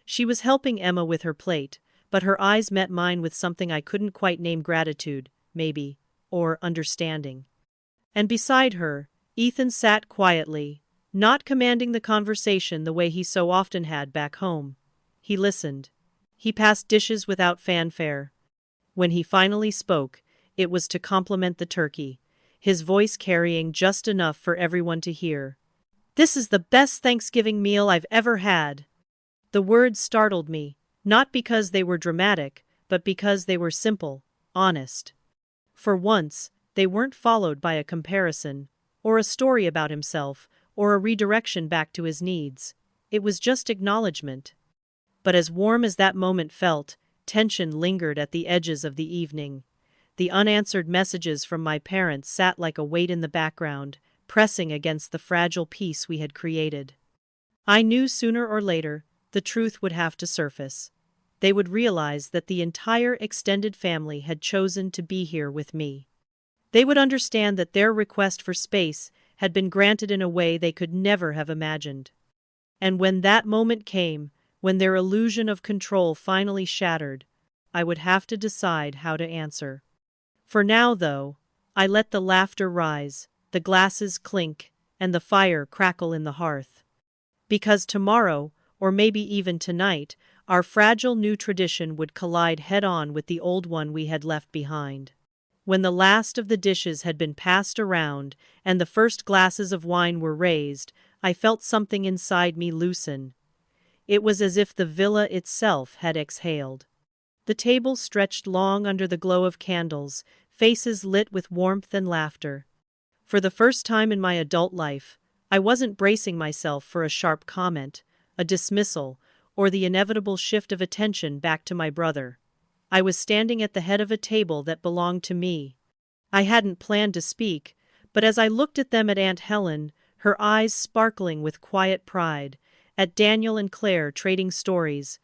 She was helping Emma with her plate, but her eyes met mine with something I couldn't quite name: gratitude, maybe, or understanding. And beside her, Ethan sat quietly, not commanding the conversation the way he so often had back home. He listened. He passed dishes without fanfare. When he finally spoke, it was to compliment the turkey, his voice carrying just enough for everyone to hear. "This is the best Thanksgiving meal I've ever had." The words startled me, not because they were dramatic, but because they were simple, honest. For once, they weren't followed by a comparison, or a story about himself, or a redirection back to his needs. It was just acknowledgement. But as warm as that moment felt, tension lingered at the edges of the evening. The unanswered messages from my parents sat like a weight in the background, pressing against the fragile peace we had created. I knew sooner or later, the truth would have to surface. They would realize that the entire extended family had chosen to be here with me. They would understand that their request for space had been granted in a way they could never have imagined. And when that moment came, when their illusion of control finally shattered, I would have to decide how to answer. For now, though, I let the laughter rise, the glasses clink, and the fire crackle in the hearth. Because tomorrow, or maybe even tonight, our fragile new tradition would collide head-on with the old one we had left behind. When the last of the dishes had been passed around, and the first glasses of wine were raised, I felt something inside me loosen. It was as if the villa itself had exhaled. The table stretched long under the glow of candles, faces lit with warmth and laughter. For the first time in my adult life, I wasn't bracing myself for a sharp comment, a dismissal, or the inevitable shift of attention back to my brother. I was standing at the head of a table that belonged to me. I hadn't planned to speak, but as I looked at them, at Aunt Helen, her eyes sparkling with quiet pride, at Daniel and Claire trading stories,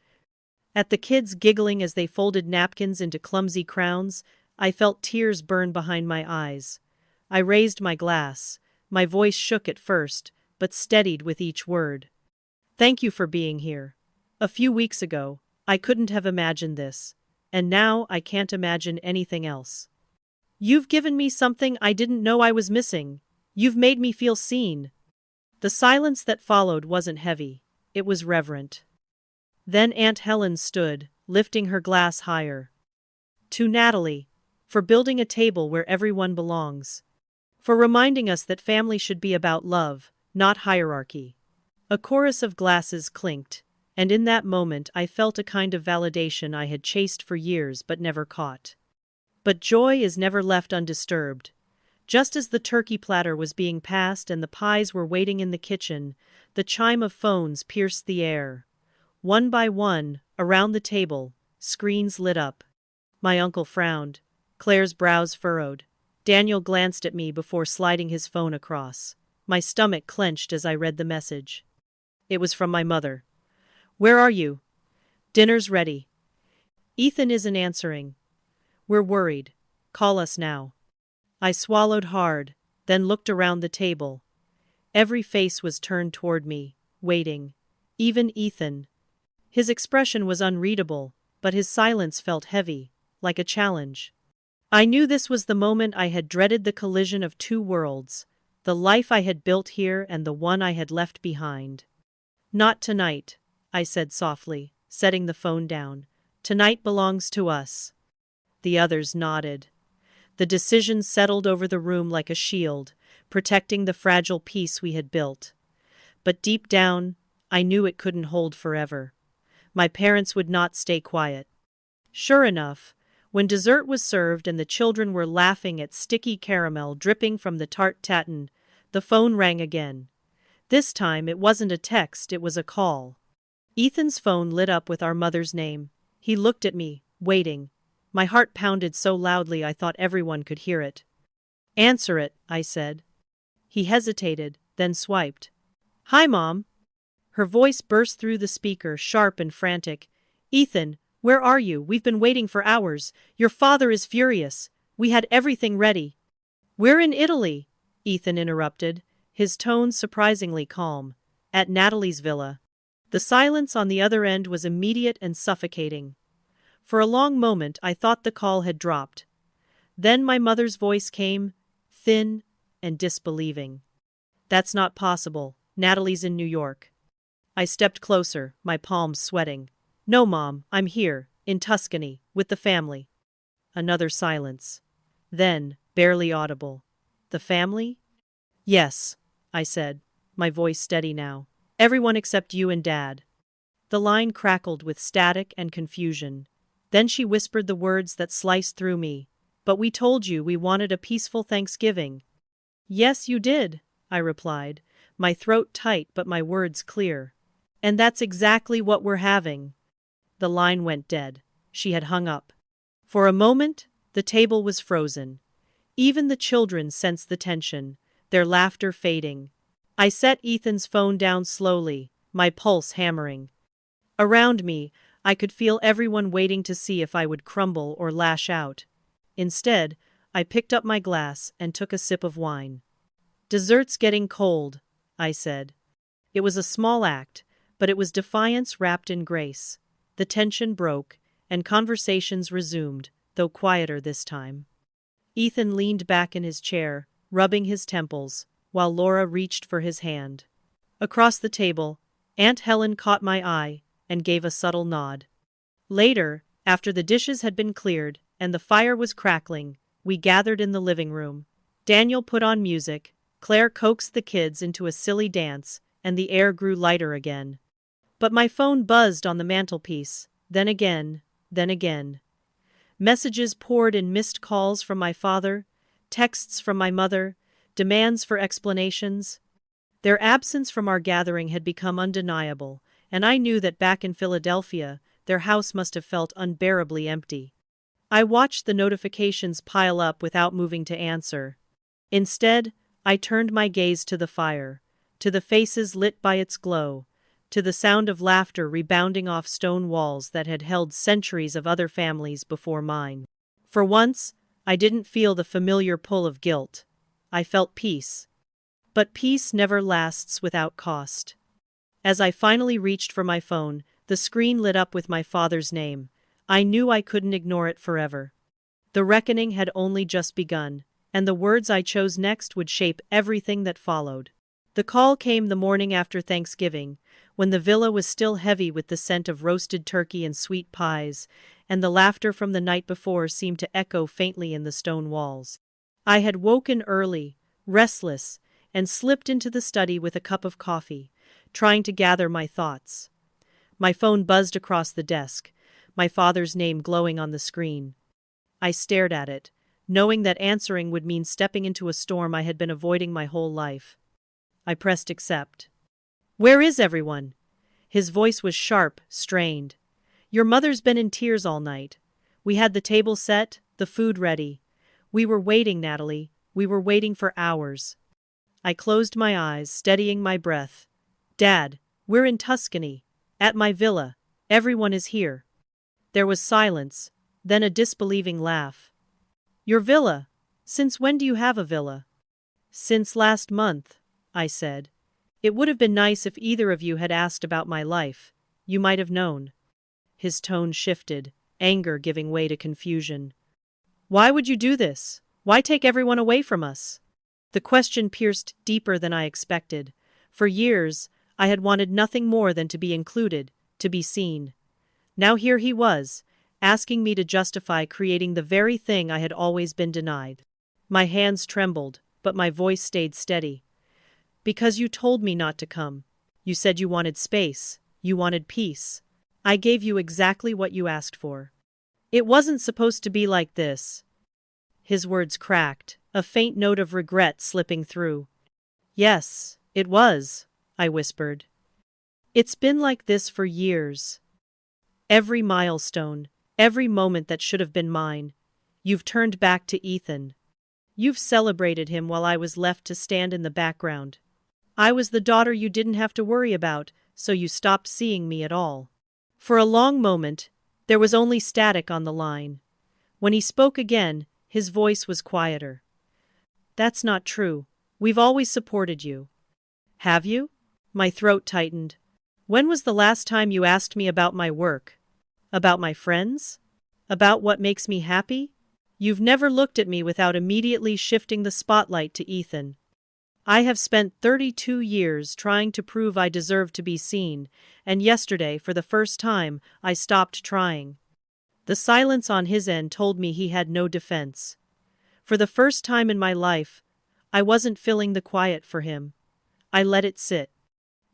at the kids giggling as they folded napkins into clumsy crowns, I felt tears burn behind my eyes. I raised my glass. My voice shook at first, but steadied with each word. "Thank you for being here. A few weeks ago, I couldn't have imagined this, and now I can't imagine anything else. You've given me something I didn't know I was missing. You've made me feel seen." The silence that followed wasn't heavy, it was reverent. Then Aunt Helen stood, lifting her glass higher. "To Natalie, for building a table where everyone belongs. For reminding us that family should be about love, not hierarchy." A chorus of glasses clinked, and in that moment I felt a kind of validation I had chased for years but never caught. But joy is never left undisturbed. Just as the turkey platter was being passed and the pies were waiting in the kitchen, the chime of phones pierced the air. One by one, around the table, screens lit up. My uncle frowned. Claire's brows furrowed. Daniel glanced at me before sliding his phone across. My stomach clenched as I read the message. It was from my mother. "Where are you? Dinner's ready. Ethan isn't answering. We're worried. Call us now." I swallowed hard, then looked around the table. Every face was turned toward me, waiting. Even Ethan. His expression was unreadable, but his silence felt heavy, like a challenge. I knew this was the moment I had dreaded, the collision of two worlds, the life I had built here and the one I had left behind. "Not tonight," I said softly, setting the phone down. "Tonight belongs to us." The others nodded. The decision settled over the room like a shield, protecting the fragile peace we had built. But deep down, I knew it couldn't hold forever. My parents would not stay quiet. Sure enough, when dessert was served and the children were laughing at sticky caramel dripping from the tart tatin, the phone rang again. This time it wasn't a text, it was a call. Ethan's phone lit up with our mother's name. He looked at me, waiting. My heart pounded so loudly I thought everyone could hear it. "Answer it," I said. He hesitated, then swiped. "Hi, Mom." Her voice burst through the speaker, sharp and frantic. "Ethan, Where are you? We've been waiting for hours. Your father is furious. We had everything ready. We're in Italy, Ethan interrupted, his tone surprisingly calm. At Natalie's villa. The silence on the other end was immediate and suffocating. For a long moment I thought the call had dropped. Then my mother's voice came, thin and disbelieving. That's not possible. Natalie's in New York. I stepped closer, my palms sweating. No, Mom, I'm here, in Tuscany, with the family. Another silence. Then, barely audible. The family? Yes, I said, my voice steady now. Everyone except you and Dad. The line crackled with static and confusion. Then she whispered the words that sliced through me. But we told you we wanted a peaceful Thanksgiving. Yes, you did, I replied, my throat tight but my words clear. And that's exactly what we're having. The line went dead. She had hung up. For a moment, the table was frozen. Even the children sensed the tension, their laughter fading. I set Ethan's phone down slowly, my pulse hammering. Around me, I could feel everyone waiting to see if I would crumble or lash out. Instead, I picked up my glass and took a sip of wine. Dessert's getting cold, I said. It was a small act, but it was defiance wrapped in grace. The tension broke, and conversations resumed, though quieter this time. Ethan leaned back in his chair, rubbing his temples, while Laura reached for his hand. Across the table, Aunt Helen caught my eye and gave a subtle nod. Later, after the dishes had been cleared and the fire was crackling, we gathered in the living room. Daniel put on music, Claire coaxed the kids into a silly dance, and the air grew lighter again. But my phone buzzed on the mantelpiece, then again, then again. Messages poured in missed calls from my father, texts from my mother, demands for explanations. Their absence from our gathering had become undeniable, and I knew that back in Philadelphia, their house must have felt unbearably empty. I watched the notifications pile up without moving to answer. Instead, I turned my gaze to the fire, to the faces lit by its glow, to the sound of laughter rebounding off stone walls that had held centuries of other families before mine. For once, I didn't feel the familiar pull of guilt. I felt peace. But peace never lasts without cost. As I finally reached for my phone, the screen lit up with my father's name. I knew I couldn't ignore it forever. The reckoning had only just begun, and the words I chose next would shape everything that followed. The call came the morning after Thanksgiving, when the villa was still heavy with the scent of roasted turkey and sweet pies, and the laughter from the night before seemed to echo faintly in the stone walls. I had woken early, restless, and slipped into the study with a cup of coffee, trying to gather my thoughts. My phone buzzed across the desk, my father's name glowing on the screen. I stared at it, knowing that answering would mean stepping into a storm I had been avoiding my whole life. I pressed accept. Where is everyone? His voice was sharp, strained. Your mother's been in tears all night. We had the table set, the food ready. We were waiting, Natalie. We were waiting for hours. I closed my eyes, steadying my breath. Dad, we're in Tuscany. At my villa. Everyone is here. There was silence, then a disbelieving laugh. Your villa? Since when do you have a villa? Since last month, I said. It would have been nice if either of you had asked about my life. You might have known. His tone shifted, anger giving way to confusion. Why would you do this? Why take everyone away from us? The question pierced deeper than I expected. For years, I had wanted nothing more than to be included, to be seen. Now here he was, asking me to justify creating the very thing I had always been denied. My hands trembled, but my voice stayed steady. Because you told me not to come. You said you wanted space. You wanted peace. I gave you exactly what you asked for. It wasn't supposed to be like this. His words cracked, a faint note of regret slipping through. Yes, it was, I whispered. It's been like this for years. Every milestone, every moment that should have been mine, you've turned back to Ethan. You've celebrated him while I was left to stand in the background. I was the daughter you didn't have to worry about, so you stopped seeing me at all. For a long moment, There was only static on the line. When he spoke again, his voice was quieter. That's not true. We've always supported you. Have you? My throat tightened. When was the last time you asked me about my work? About my friends? About what makes me happy? You've never looked at me without immediately shifting the spotlight to Ethan. I have spent 32 years trying to prove I deserve to be seen, and yesterday, for the first time, I stopped trying. The silence on his end told me he had no defense. For the first time in my life, I wasn't filling the quiet for him. I let it sit.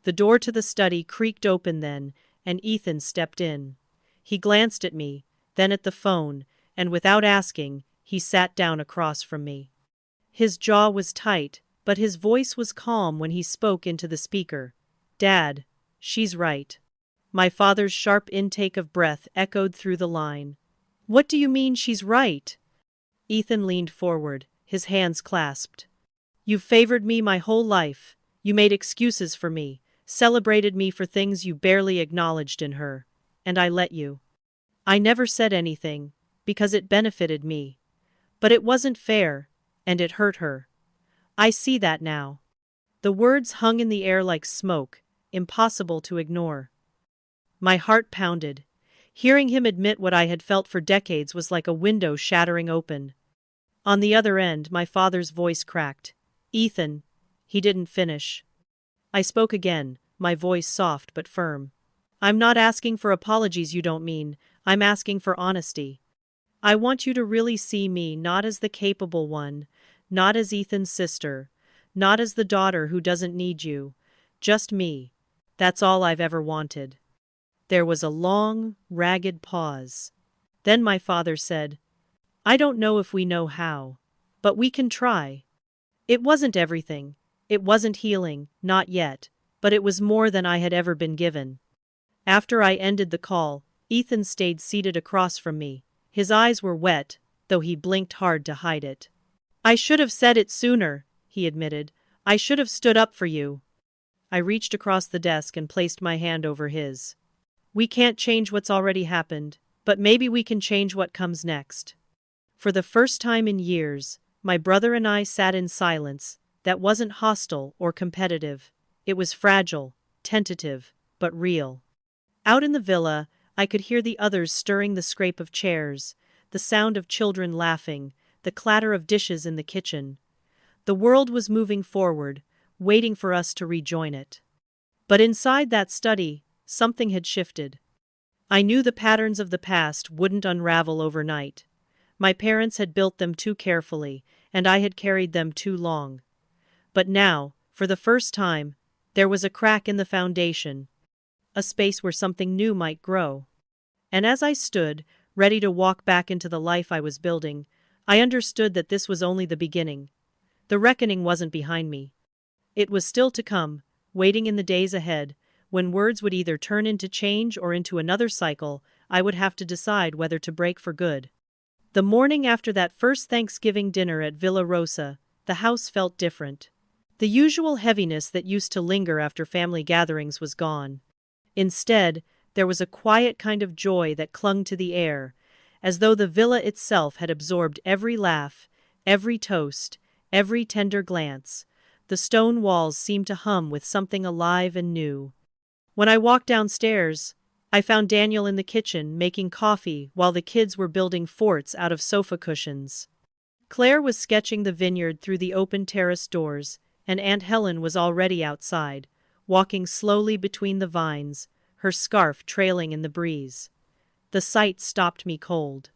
The door to the study creaked open then, and Ethan stepped in. He glanced at me, then at the phone, and without asking, he sat down across from me. His jaw was tight, but his voice was calm when he spoke into the speaker. "Dad, she's right." My father's sharp intake of breath echoed through the line. "What do you mean she's right?" Ethan leaned forward, his hands clasped. "You've favored me my whole life. You made excuses for me, celebrated me for things you barely acknowledged in her. And I let you. I never said anything, because it benefited me. But it wasn't fair, and it hurt her. I see that now." The words hung in the air like smoke, impossible to ignore. My heart pounded. Hearing him admit what I had felt for decades was like a window shattering open. On the other end, my father's voice cracked. "Ethan." He didn't finish. I spoke again, my voice soft but firm. "I'm not asking for apologies you don't mean, I'm asking for honesty. I want you to really see me not as the capable one, not as Ethan's sister, not as the daughter who doesn't need you, just me. That's all I've ever wanted." There was a long, ragged pause. Then my father said, "I don't know if we know how, but we can try." It wasn't everything. It wasn't healing, not yet, but it was more than I had ever been given. After I ended the call, Ethan stayed seated across from me. His eyes were wet, though he blinked hard to hide it. "I should have said it sooner," he admitted. "I should have stood up for you." I reached across the desk and placed my hand over his. "We can't change what's already happened, but maybe we can change what comes next." For the first time in years, my brother and I sat in silence that wasn't hostile or competitive. It was fragile, tentative, but real. Out in the villa, I could hear the others stirring the scrape of chairs, the sound of children laughing, the clatter of dishes in the kitchen. The world was moving forward, waiting for us to rejoin it. But inside that study, something had shifted. I knew the patterns of the past wouldn't unravel overnight. My parents had built them too carefully, and I had carried them too long. But now, for the first time, there was a crack in the foundation, a space where something new might grow. And as I stood, ready to walk back into the life I was building, I understood that this was only the beginning. The reckoning wasn't behind me. It was still to come, waiting in the days ahead, when words would either turn into change or into another cycle. I would have to decide whether to break for good. The morning after that first Thanksgiving dinner at Villa Rosa, the house felt different. The usual heaviness that used to linger after family gatherings was gone. Instead, there was a quiet kind of joy that clung to the air, as though the villa itself had absorbed every laugh, every toast, every tender glance. The stone walls seemed to hum with something alive and new. When I walked downstairs, I found Daniel in the kitchen making coffee while the kids were building forts out of sofa cushions. Claire was sketching the vineyard through the open terrace doors, and Aunt Helen was already outside, walking slowly between the vines, her scarf trailing in the breeze. The sight stopped me cold.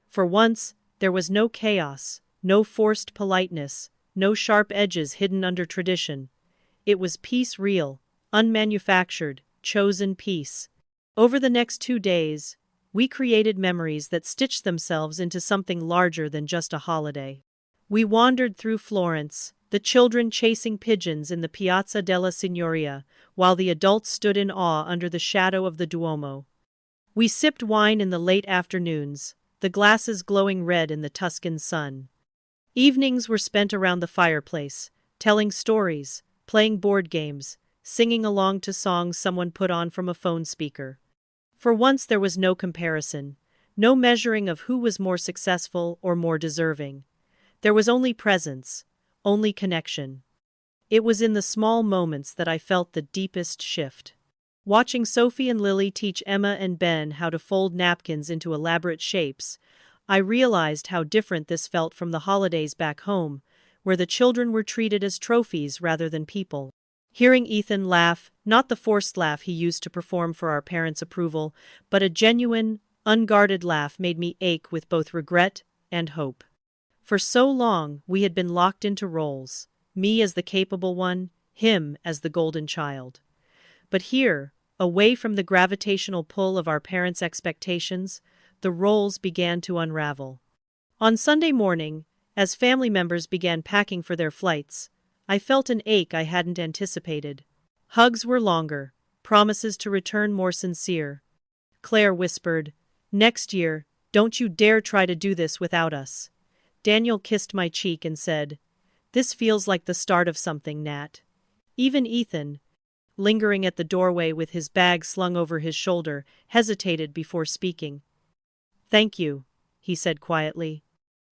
For once, there was no chaos, no forced politeness, no sharp edges hidden under tradition. It was peace real, unmanufactured, chosen peace. Over the next 2 days, we created memories that stitched themselves into something larger than just a holiday. We wandered through Florence, the children chasing pigeons in the Piazza della Signoria, while the adults stood in awe under the shadow of the Duomo. We sipped wine in the late afternoons, the glasses glowing red in the Tuscan sun. Evenings were spent around the fireplace, telling stories, playing board games, singing along to songs someone put on from a phone speaker. For once there was no comparison, no measuring of who was more successful or more deserving. There was only presence, only connection. It was in the small moments that I felt the deepest shift. Watching Sophie and Lily teach Emma and Ben how to fold napkins into elaborate shapes, I realized how different this felt from the holidays back home, where the children were treated as trophies rather than people. Hearing Ethan laugh, not the forced laugh he used to perform for our parents' approval, but a genuine, unguarded laugh made me ache with both regret and hope. For so long, we had been locked into roles, me as the capable one, him as the golden child. But here, away from the gravitational pull of our parents' expectations, the roles began to unravel. On Sunday morning, as family members began packing for their flights, I felt an ache I hadn't anticipated. Hugs were longer, promises to return more sincere. Claire whispered, "Next year, don't you dare try to do this without us." Daniel kissed my cheek and said, "This feels like the start of something, Nat." Even Ethan, lingering at the doorway with his bag slung over his shoulder, hesitated before speaking. "Thank you," he said quietly,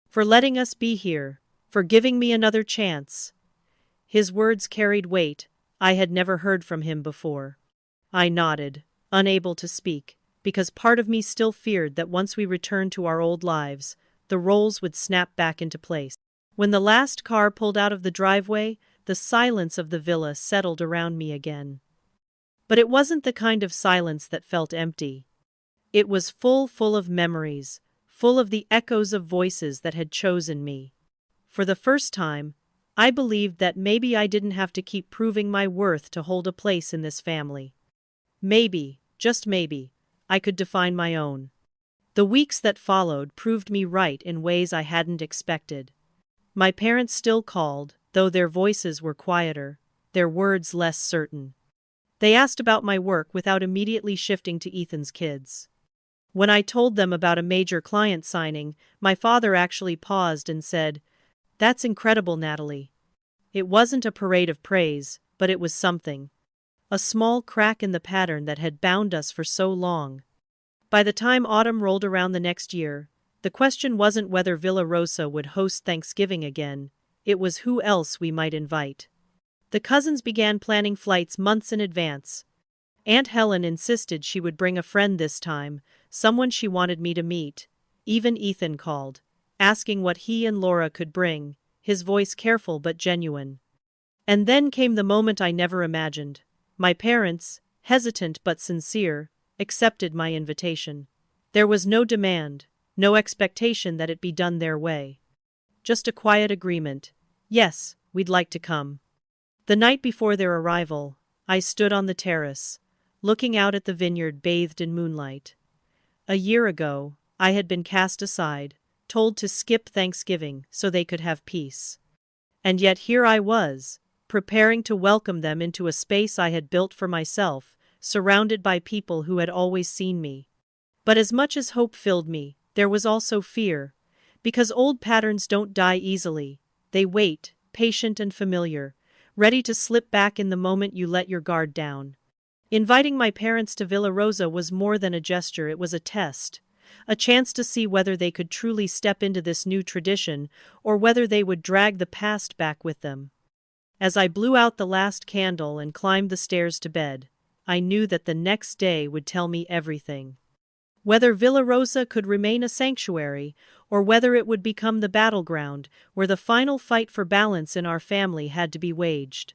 "for letting us be here, for giving me another chance." His words carried weight I had never heard from him before. I nodded, unable to speak, because part of me still feared that once we returned to our old lives, the roles would snap back into place. When the last car pulled out of the driveway, the silence of the villa settled around me again. But it wasn't the kind of silence that felt empty. It was full of memories, full of the echoes of voices that had chosen me. For the first time, I believed that maybe I didn't have to keep proving my worth to hold a place in this family. Maybe, just maybe, I could define my own. The weeks that followed proved me right in ways I hadn't expected. My parents still called, though their voices were quieter, their words less certain. They asked about my work without immediately shifting to Ethan's kids. When I told them about a major client signing, my father actually paused and said, "That's incredible, Natalie." It wasn't a parade of praise, but it was something. A small crack in the pattern that had bound us for so long. By the time autumn rolled around the next year, the question wasn't whether Villa Rosa would host Thanksgiving again, it was who else we might invite. The cousins began planning flights months in advance. Aunt Helen insisted she would bring a friend this time, someone she wanted me to meet. Even Ethan called, asking what he and Laura could bring, his voice careful but genuine. And then came the moment I never imagined. My parents, hesitant but sincere, accepted my invitation. There was no demand, no expectation that it be done their way. Just a quiet agreement. Yes, we'd like to come. The night before their arrival, I stood on the terrace, looking out at the vineyard bathed in moonlight. A year ago, I had been cast aside, told to skip Thanksgiving so they could have peace. And yet here I was, preparing to welcome them into a space I had built for myself, surrounded by people who had always seen me. But as much as hope filled me, there was also fear. Because old patterns don't die easily, they wait, patient and familiar, ready to slip back in the moment you let your guard down. Inviting my parents to Villa Rosa was more than a gesture, it was a test. A chance to see whether they could truly step into this new tradition, or whether they would drag the past back with them. As I blew out the last candle and climbed the stairs to bed, I knew that the next day would tell me everything. Whether Villa Rosa could remain a sanctuary, or whether it would become the battleground where the final fight for balance in our family had to be waged.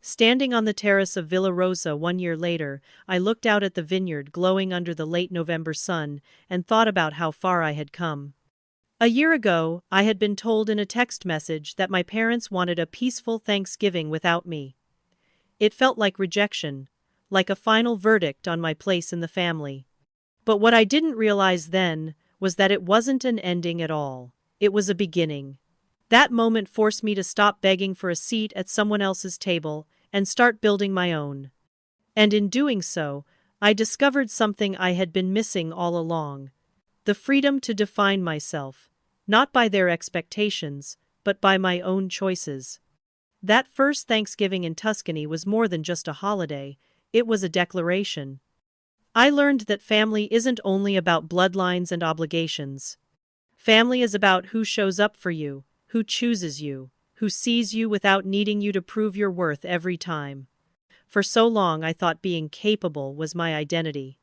Standing on the terrace of Villa Rosa 1 year later, I looked out at the vineyard glowing under the late November sun and thought about how far I had come. A year ago, I had been told in a text message that my parents wanted a peaceful Thanksgiving without me. It felt like rejection, like a final verdict on my place in the family. But what I didn't realize then was that it wasn't an ending at all. It was a beginning. That moment forced me to stop begging for a seat at someone else's table and start building my own. And in doing so, I discovered something I had been missing all along. The freedom to define myself, not by their expectations, but by my own choices. That first Thanksgiving in Tuscany was more than just a holiday, it was a declaration. I learned that family isn't only about bloodlines and obligations. Family is about who shows up for you, who chooses you, who sees you without needing you to prove your worth every time. For so long I thought being capable was my identity.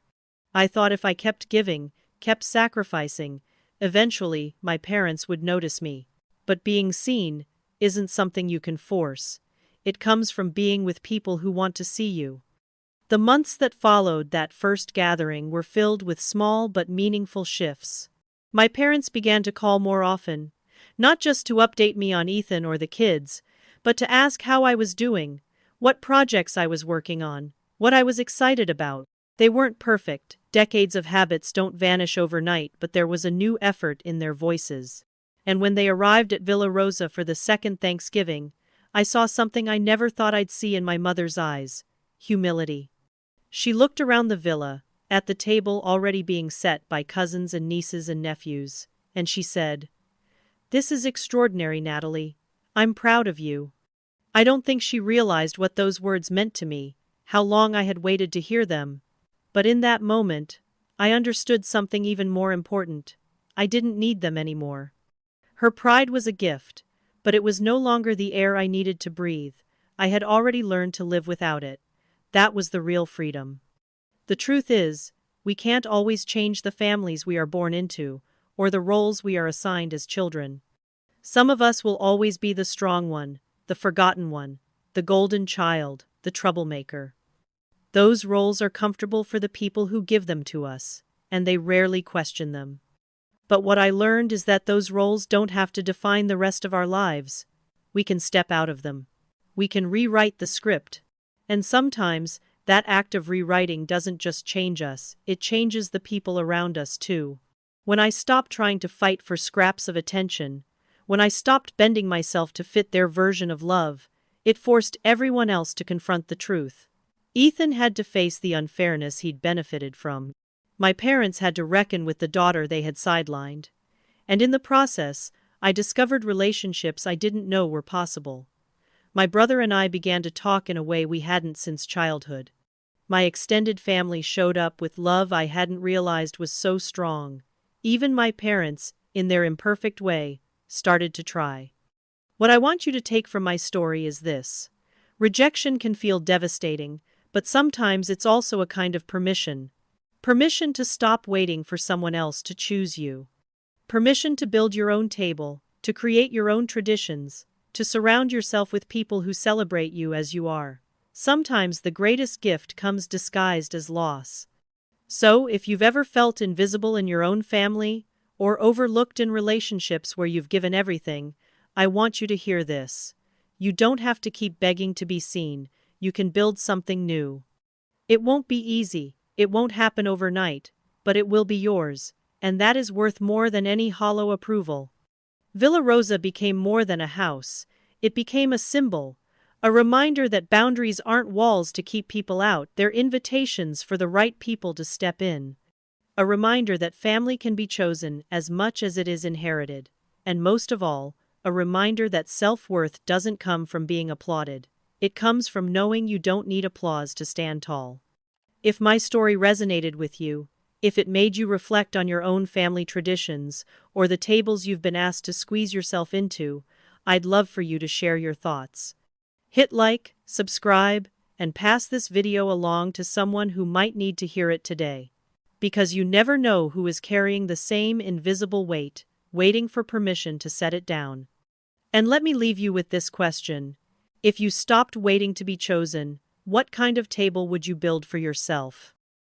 I thought if I kept giving, kept sacrificing, eventually my parents would notice me. But being seen isn't something you can force. It comes from being with people who want to see you. The months that followed that first gathering were filled with small but meaningful shifts. My parents began to call more often, not just to update me on Ethan or the kids, but to ask how I was doing, what projects I was working on, what I was excited about. They weren't perfect. Decades of habits don't vanish overnight, but there was a new effort in their voices. And when they arrived at Villa Rosa for the second Thanksgiving, I saw something I never thought I'd see in my mother's eyes: humility. She looked around the villa, at the table already being set by cousins and nieces and nephews, and she said, "This is extraordinary, Natalie. I'm proud of you." I don't think she realized what those words meant to me, how long I had waited to hear them. But in that moment, I understood something even more important. I didn't need them anymore. Her pride was a gift, but it was no longer the air I needed to breathe. I had already learned to live without it. That was the real freedom. The truth is, we can't always change the families we are born into, or the roles we are assigned as children. Some of us will always be the strong one, the forgotten one, the golden child, the troublemaker. Those roles are comfortable for the people who give them to us, and they rarely question them. But what I learned is that those roles don't have to define the rest of our lives. We can step out of them. We can rewrite the script. And sometimes, that act of rewriting doesn't just change us, it changes the people around us too. When I stopped trying to fight for scraps of attention, when I stopped bending myself to fit their version of love, it forced everyone else to confront the truth. Ethan had to face the unfairness he'd benefited from. My parents had to reckon with the daughter they had sidelined. And in the process, I discovered relationships I didn't know were possible. My brother and I began to talk in a way we hadn't since childhood. My extended family showed up with love I hadn't realized was so strong. Even my parents, in their imperfect way, started to try. What I want you to take from my story is this: rejection can feel devastating, but sometimes it's also a kind of permission. Permission to stop waiting for someone else to choose you. Permission to build your own table, to create your own traditions, to surround yourself with people who celebrate you as you are. Sometimes the greatest gift comes disguised as loss. So, if you've ever felt invisible in your own family, or overlooked in relationships where you've given everything, I want you to hear this. You don't have to keep begging to be seen. You can build something new. It won't be easy, it won't happen overnight, but it will be yours, and that is worth more than any hollow approval. Villa Rosa became more than a house. It became a symbol, a reminder that boundaries aren't walls to keep people out, they're invitations for the right people to step in. A reminder that family can be chosen as much as it is inherited. And most of all, a reminder that self-worth doesn't come from being applauded. It comes from knowing you don't need applause to stand tall. If my story resonated with you, if it made you reflect on your own family traditions, or the tables you've been asked to squeeze yourself into, I'd love for you to share your thoughts. Hit like, subscribe, and pass this video along to someone who might need to hear it today. Because you never know who is carrying the same invisible weight, waiting for permission to set it down. And let me leave you with this question. If you stopped waiting to be chosen, what kind of table would you build for yourself?